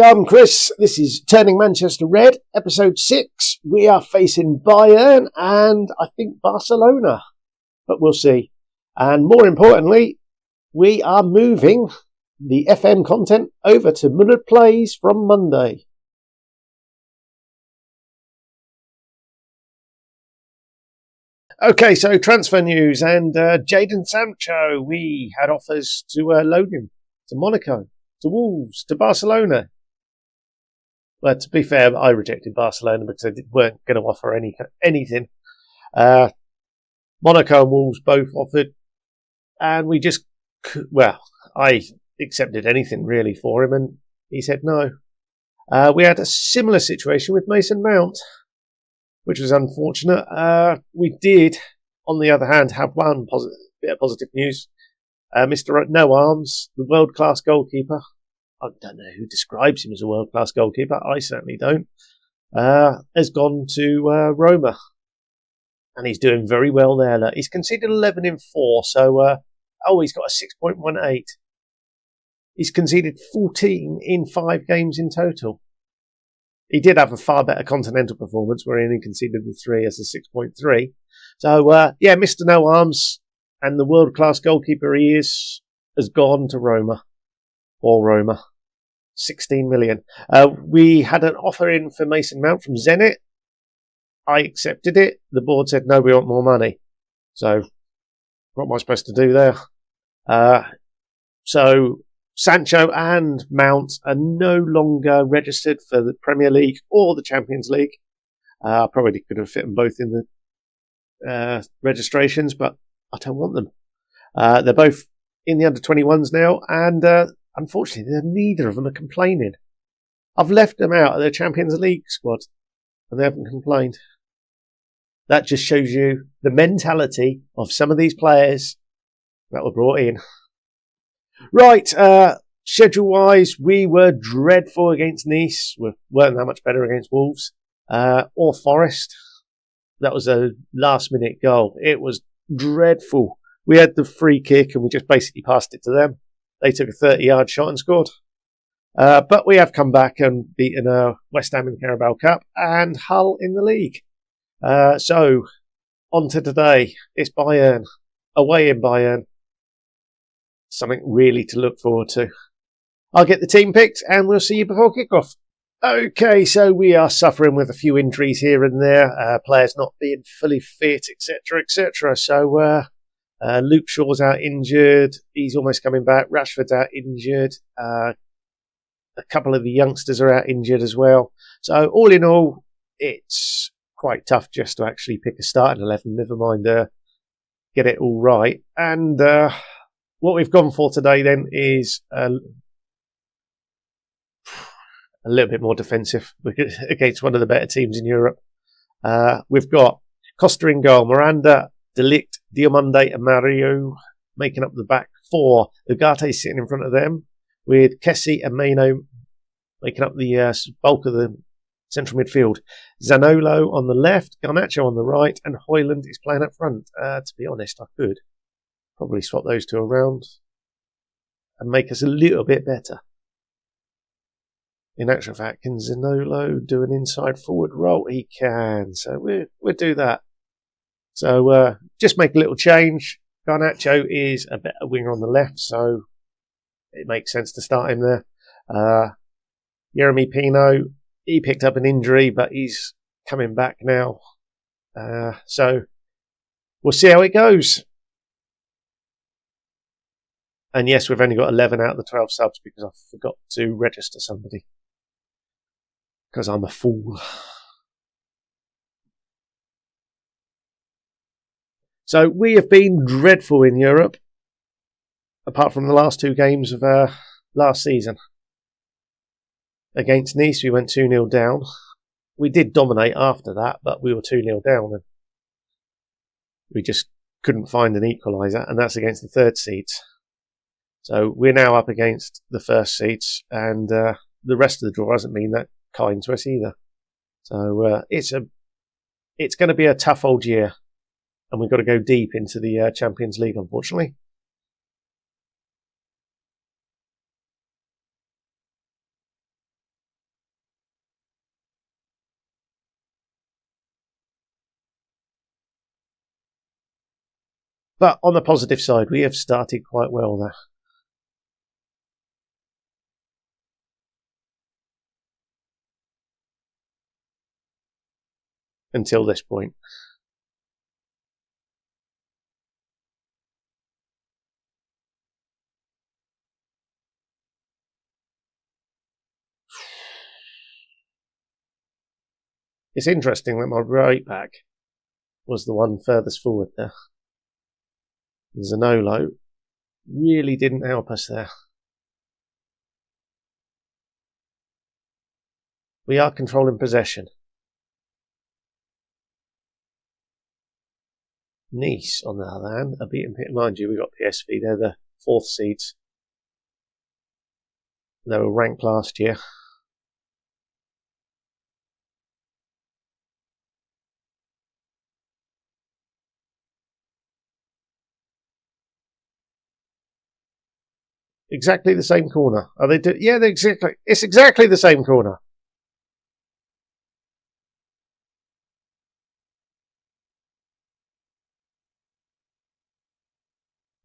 Hello, I'm Chris. This is Turning Manchester Red, episode 6. We are facing Bayern and I think Barcelona, but we'll see. And more importantly, we are moving the FM content over to Muller Plays from Monday. Okay, so transfer news and Jadon Sancho. We had offers to loan him to Monaco, to Wolves, to Barcelona. Well, to be fair, I rejected Barcelona because they weren't going to offer anything. Monaco and Wolves both offered, and I accepted anything really for him, and he said no. We had a similar situation with Mason Mount, which was unfortunate. We did, on the other hand, have one bit of positive news. Mr. No Arms, the world-class goalkeeper, I don't know who describes him as a world-class goalkeeper, I certainly don't, has gone to Roma. And he's doing very well there. Look, he's conceded 11 in 4, so, he's got a 6.18. He's conceded 14 in 5 games in total. He did have a far better continental performance where he only conceded the 3 as a 6.3. So, Mr. No Arms and the world-class goalkeeper he is has gone to Roma. Or Roma. 16 million. We had an offer in for Mason Mount from Zenit. I accepted it. The board said, no, we want more money. So, what am I supposed to do there? So, Sancho and Mount are no longer registered for the Premier League or the Champions League. I probably could have fit them both in the registrations, but I don't want them. They're both in the under-21s now, and unfortunately, neither of them are complaining. I've left them out of the Champions League squad, and they haven't complained. That just shows you the mentality of some of these players that were brought in. Right, schedule-wise, we were dreadful against Nice. We weren't that much better against Wolves. Or Forest. That was a last-minute goal. It was dreadful. We had the free kick, and we just basically passed it to them. They took a 30-yard shot and scored. But we have come back and beaten West Ham in the Carabao Cup and Hull in the league. So, on to today. It's Bayern. Away in Bayern. Something really to look forward to. I'll get the team picked and we'll see you before kickoff. Okay, so we are suffering with a few injuries here and there. Players not being fully fit, etc., etc. So, Luke Shaw's out injured. He's almost coming back. Rashford's out injured. A couple of the youngsters are out injured as well. So all in all, it's quite tough just to actually pick a starting 11. Never mind get it all right. And what we've gone for today then is a little bit more defensive against one of the better teams in Europe. We've got Costa in goal, Miranda, De Ligt, Diomande and Mario making up the back 4. Ugarte sitting in front of them, with Kessie and Maino making up the bulk of the central midfield. Zanolo on the left, Garnacho on the right, and Højlund is playing up front. To be honest, I could probably swap those two around and make us a little bit better. In actual fact, can Zanolo do an inside forward role? He can, so we'll do that. So, just make a little change. Garnacho is a better winger on the left, so it makes sense to start him there. Jeremy Pino, he picked up an injury, but he's coming back now. So, we'll see how it goes. And yes, we've only got 11 out of the 12 subs because I forgot to register somebody. Because I'm a fool. So we have been dreadful in Europe, apart from the last 2 games of last season. Against Nice, we went 2-0 down. We did dominate after that, but we were 2-0 down. And we just couldn't find an equaliser, and that's against the 3rd seeds. So we're now up against the 1st seeds, and the rest of the draw hasn't been that kind to us either. So it's going to be a tough old year. And we've got to go deep into the Champions League, unfortunately. But on the positive side, we have started quite well there. Until this point. It's interesting that my right back was the one furthest forward there. Zaniolo really didn't help us there. We are controlling possession. Nice, on the other hand, are beating, mind you, we got PSV, they're the 4th seeds. They were ranked last year. Exactly the same corner. Are they? Yeah, it's exactly the same corner.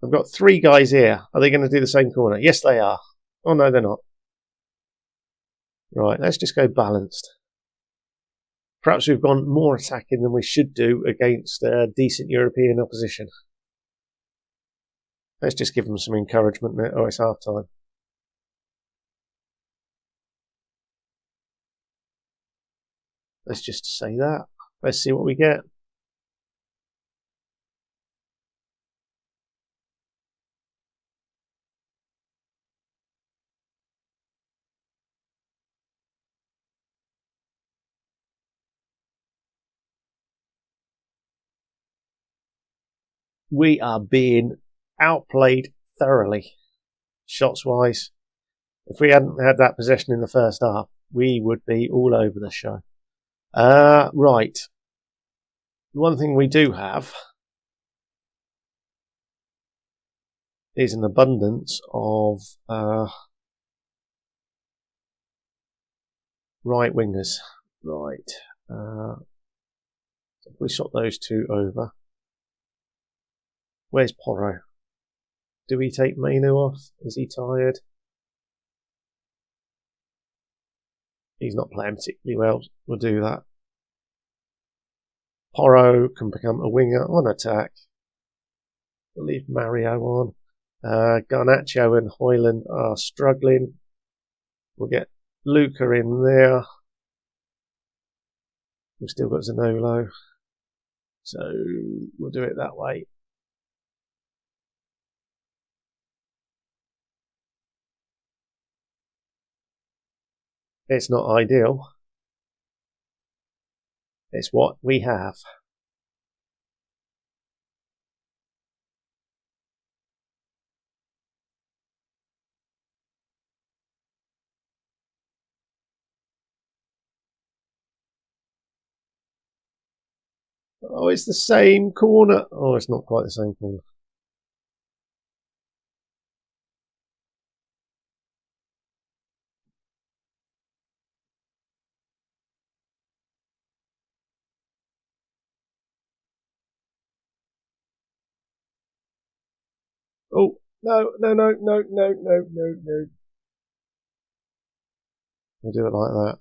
I've got 3 guys here. Are they going to do the same corner? Yes, they are. Oh, no, they're not. Right, let's just go balanced. Perhaps we've gone more attacking than we should do against decent European opposition. Let's just give them some encouragement. Oh, it's half time. Let's just say that. Let's see what we get. We are being outplayed thoroughly, shots-wise. If we hadn't had that possession in the first half, we would be all over the show. Right. One thing we do have is an abundance of right wingers. Right. If we swap those 2 over. Where's Porro? Do we take Mainu off? Is he tired? He's not playing particularly well. We'll do that. Porro can become a winger on attack. We'll leave Mario on. Garnacho and Højlund are struggling. We'll get Luca in there. We've still got Zaniolo. So we'll do it that way. It's not ideal. It's what we have. Oh, it's the same corner. Oh, it's not quite the same corner. Oh, no. We'll do it like that.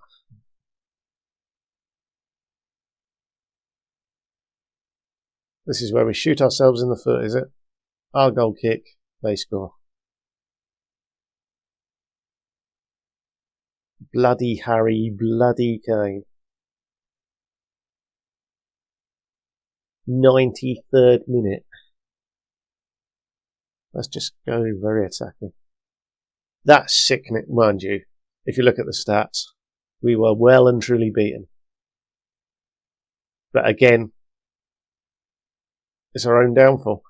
This is where we shoot ourselves in the foot, is it? Our goal kick, they score. Bloody Harry, bloody Kane. 93rd minute. Let's just go very attacking. That's sickening, mind you. If you look at the stats, we were well and truly beaten. But again, it's our own downfall.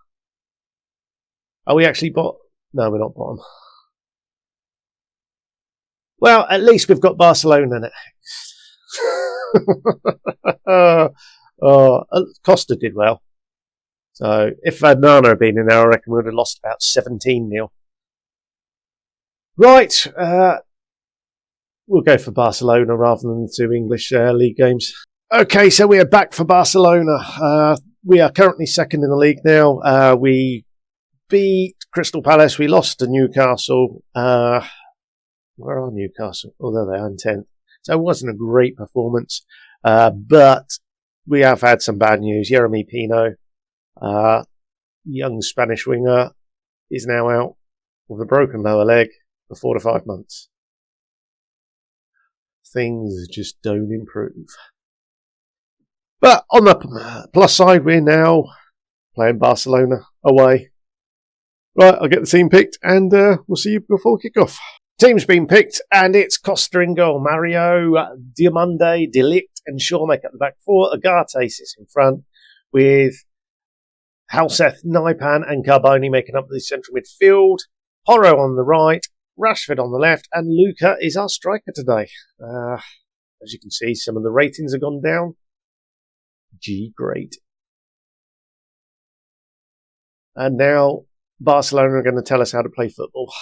Are we actually bottom? No, we're not bottom. Well, at least we've got Barcelona next. Costa did well. So if Nana had been in there, I reckon we would have lost about 17-0. Right. We'll go for Barcelona rather than the 2 English league games. Okay, so we are back for Barcelona. we are currently second in the league now. We beat Crystal Palace. We lost to Newcastle. Where are Newcastle? Although they are in 10th. So it wasn't a great performance. But we have had some bad news. Jeremy Pino, young Spanish winger, is now out with a broken lower leg for 4 to 5 months. Things just don't improve. But on the plus side, we're now playing Barcelona away. Right, I'll get the team picked and we'll see you before kickoff. Team's been picked and it's Costa in goal. Mario, Diomande, De Ligt and Shaw make up the back four. Ugarte sits in front with Halseth, Naipan and Carboni making up the central midfield. Porro on the right, Rashford on the left and Luca is our striker today. As you can see, some of the ratings have gone down. Great. And now Barcelona are going to tell us how to play football.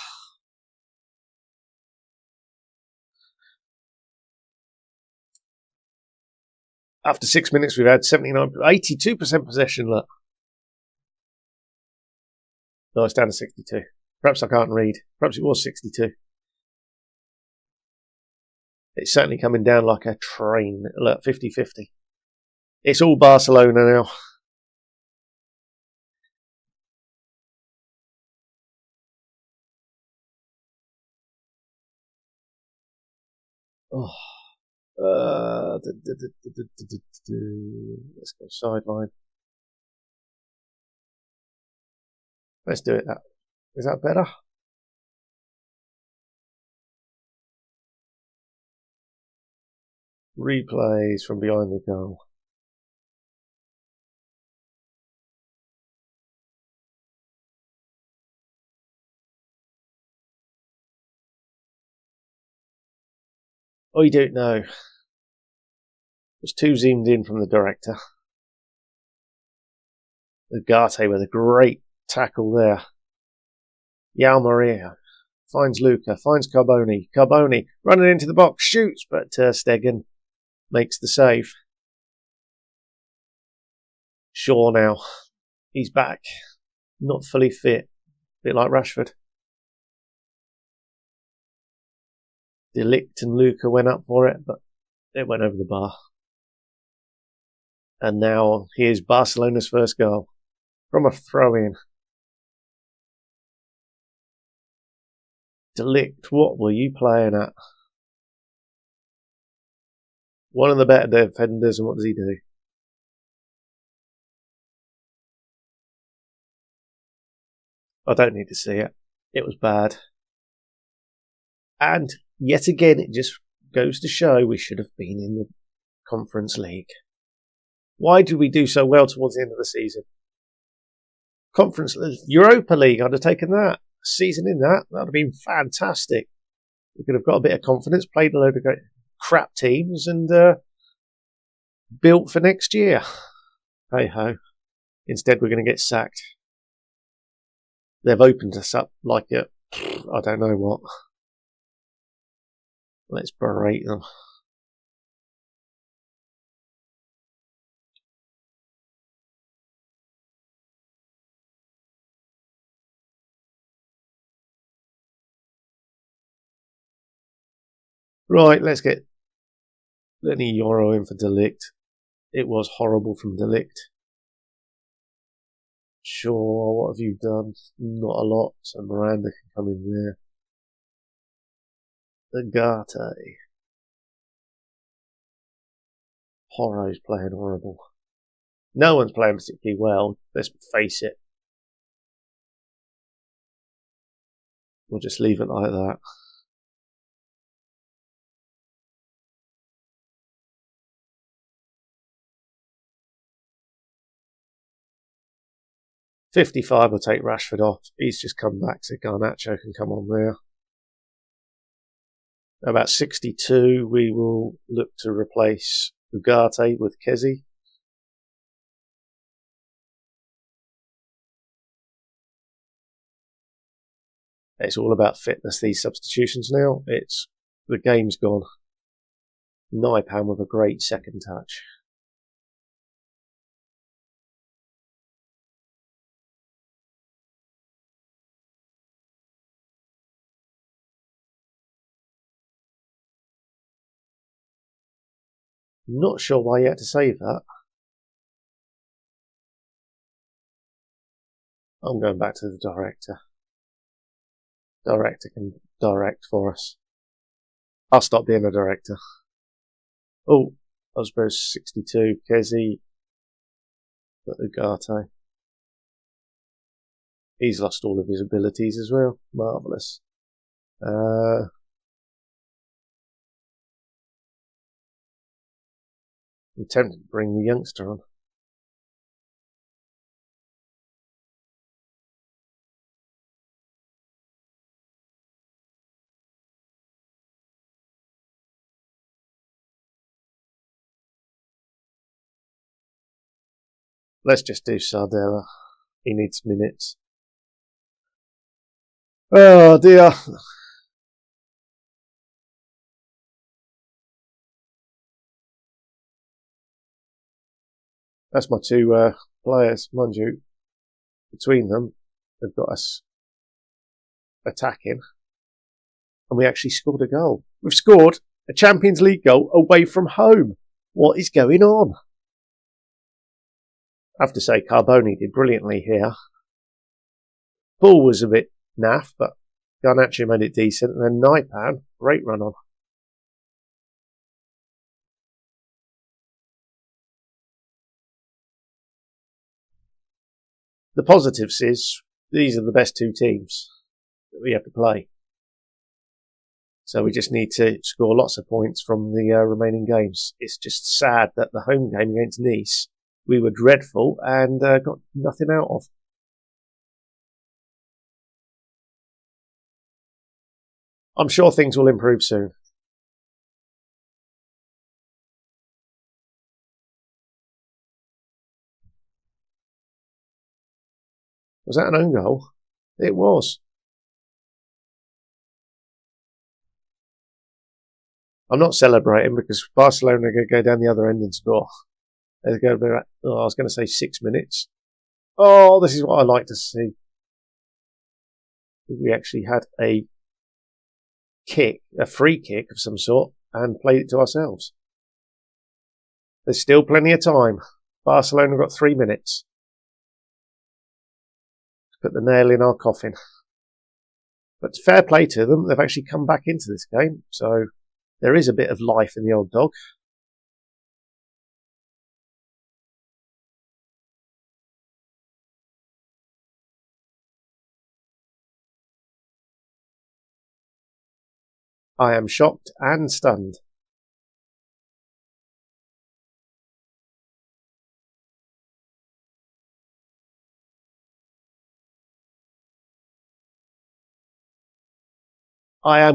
After 6 minutes, we've had 82% possession. Look. No, it's down to 62. Perhaps I can't read. Perhaps it was 62. It's certainly coming down like a train. Look, 50-50. It's all Barcelona now. Oh. Let's go sideline. Let's do it. Is that better? Replays from behind the goal. I don't know. Was too zoomed in from the director. Ugarte with a great tackle there. Yao Maria finds Luca, finds Carboni. Carboni running into the box, shoots, but Stegen makes the save. Shaw now. He's back. Not fully fit. A bit like Rashford. De Ligt and Luca went up for it, but it went over the bar. And now here's Barcelona's first goal from a throw-in. De Ligt, what were you playing at? One of the better defenders, and what does he do? I don't need to see it. It was bad. And yet again, it just goes to show we should have been in the Conference League. Why did we do so well towards the end of the season? Conference Europa League, I'd have taken that. Season in that would have been fantastic. We could have got a bit of confidence, played a load of great crap teams, and built for next year. Hey ho. Instead, we're going to get sacked. They've opened us up like I don't know what. Let's berate them. Right, let's get Lenny Yoro in for De Ligt. It was horrible from De Ligt. Sure, what have you done? Not a lot, so Miranda can come in there. Ugarte. Porro's playing horrible. No one's playing particularly well, let's face it. We'll just leave it like that. .55 will take Rashford off. He's just come back, so Garnacho can come on there. About 62, we will look to replace Ugarte with Kezi. It's all about fitness, these substitutions now. The game's gone. Naipan with a great second touch. Not sure why you had to save that. I'm going back to the director. Director can direct for us. I'll stop being a director. Oh, I suppose 62. Kezi. Got Ugarte. He's lost all of his abilities as well. Marvellous. I'm tempted to bring the youngster on. Let's just do Sardella. He needs minutes. Oh dear. That's my two players, mind you. Between them, they've got us attacking. And we actually scored a goal. We've scored a Champions League goal away from home. What is going on? I have to say, Carboni did brilliantly here. Ball was a bit naff, but Garnacho made it decent. And then Naipan, great run on. The positives is these are the best two teams that we have to play. So we just need to score lots of points from the remaining games. It's just sad that the home game against Nice, we were dreadful and got nothing out of. I'm sure things will improve soon. Was that an own goal? It was. I'm not celebrating because Barcelona are going to go down the other end and score. They're going to be, I was going to say 6 minutes. Oh, this is what I like to see. We actually had a kick, a free kick of some sort, and played it to ourselves. There's still plenty of time. Barcelona got 3 minutes. Put the nail in our coffin. But fair play to them, they've actually come back into this game, so there is a bit of life in the old dog. I am shocked and stunned. I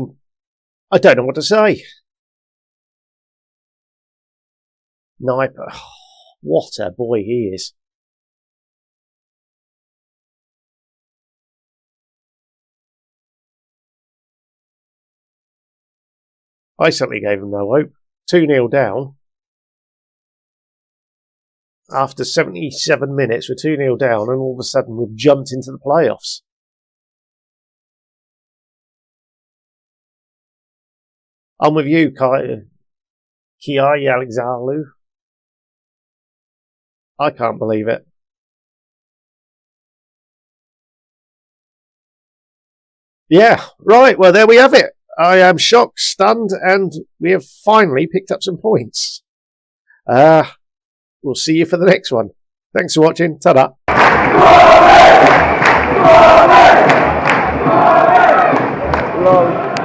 don't know what to say. Naipa, what a boy he is. I certainly gave him no hope. 2-0 down. After 77 minutes, we're 2-0 down, and all of a sudden we've jumped into the playoffs. I'm with you, Kiai Alexalu. I can't believe it. Yeah, right, well, there we have it. I am shocked, stunned, and we have finally picked up some points. We'll see you for the next one. Thanks for watching. Ta-da. Love.